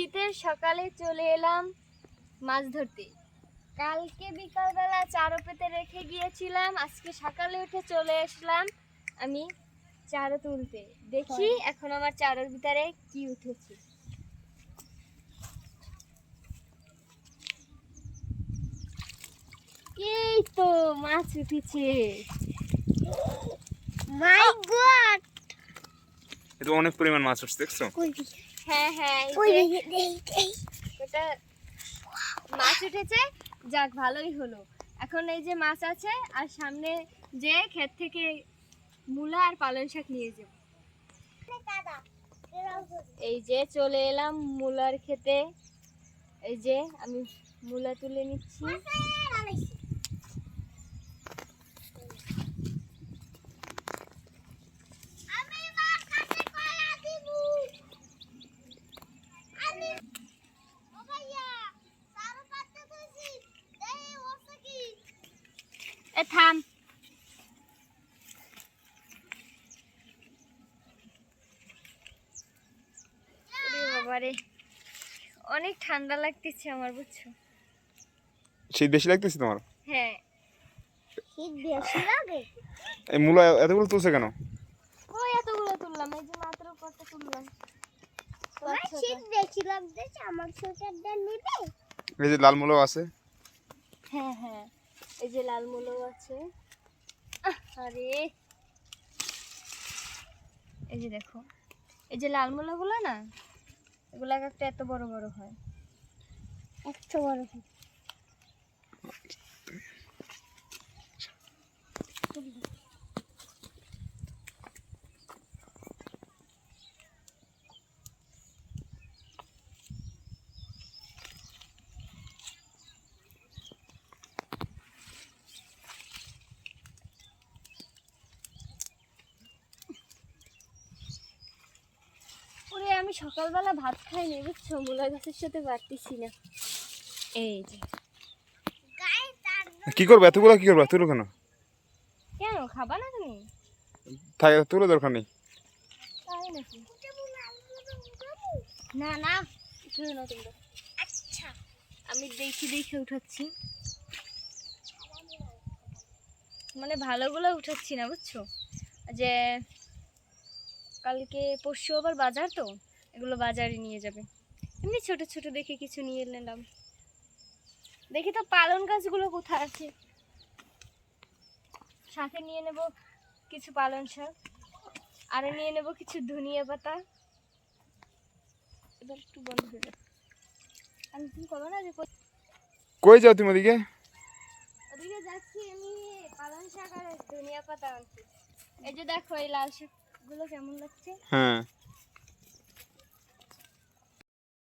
শীতের সকালে চলে এলাম মাছ ধরতে। কালকে বিকালবেলা চারও পেতে রেখে গিয়েছিলাম, আজকে সকালে উঠে চলে আসলাম আমি চারও তুলতে। দেখি এখন আমার চারোর ভিতরে কি উঠেছে। এই তো মাছ উঠেছে। মাই গড, এটা অনেক পরিমাণ মাছ উঠছে, দেখছো? হ্যাঁ হ্যাঁ, এটা মাছ উঠেছে। যাক, ভালোই হলো। এখন এই যে মাছ আছে, আর সামনে যে ক্ষেত থেকে মূলা আর পালং শাক নিয়ে যাব। এই যে চলে এলাম মূলার ক্ষেতে। এই যে আমি মূলা তুলে নিচ্ছি। থাম, বাবারে অনেক ঠান্ডা লাগতেছে আমার, বুঝছো? শীত বেশি লাগতেছে তোমার? হ্যাঁ, শীত বেশি লাগে। এই মূলা এতগুলো তুলছে কেন? ওই এতগুলো তুললাম, এই যে মাত্র কত তুললাম। তোমার শীত বেশি লাগতেছে, আমার সোয়েটারটা নিবে? এই যে লাল মূলাও আছে। হ্যাঁ হ্যাঁ, এই যে লাল মূলাও আছে। আরে এই যে দেখো, এই যে লাল মূলাগুলো না, এগুলো একটা এত বড় বড় হয়, এত বড় হয়। আমি সকালবেলা ভাত খাইনি, বুঝছো? মূলা গাছের সাথে পারতেছি না। এই যে কি করবে এতগুলো? কি করবে তুলো কেন? কেন খাবা না তুমি? থাকে তুলো, দরকার নেই। তাই নাকি? না না, তুলো না তোমরা। আচ্ছা, আমি দেখি দেখে উঠাচ্ছি, মানে ভালোগুলো উঠাচ্ছি না, বুঝছো? যে কালকে পরশু আবার বাজার, তো এগুলো বাজারে নিয়ে যাবে। এমনি ছোট ছোট দেখে কিছু নিয়ে নিলাম। দেখি তো পালং গাছগুলো কোথায় আছে, সাথে নিয়ে নেব কিছু পালং শাক, আর নিয়ে নেব কিছু ধনিয়া পাতা। এবার একটু বন্ধ হয়ে যাবে। আমি তুমি করো না যে কই যাও তুমি ওদিকে? ওদিকে যাচ্ছি আমি, পালং শাক আর ধনিয়া পাতা আনছি। এই যে দেখো, এই লাল শাকগুলো কেমন লাগছে। হ্যাঁ,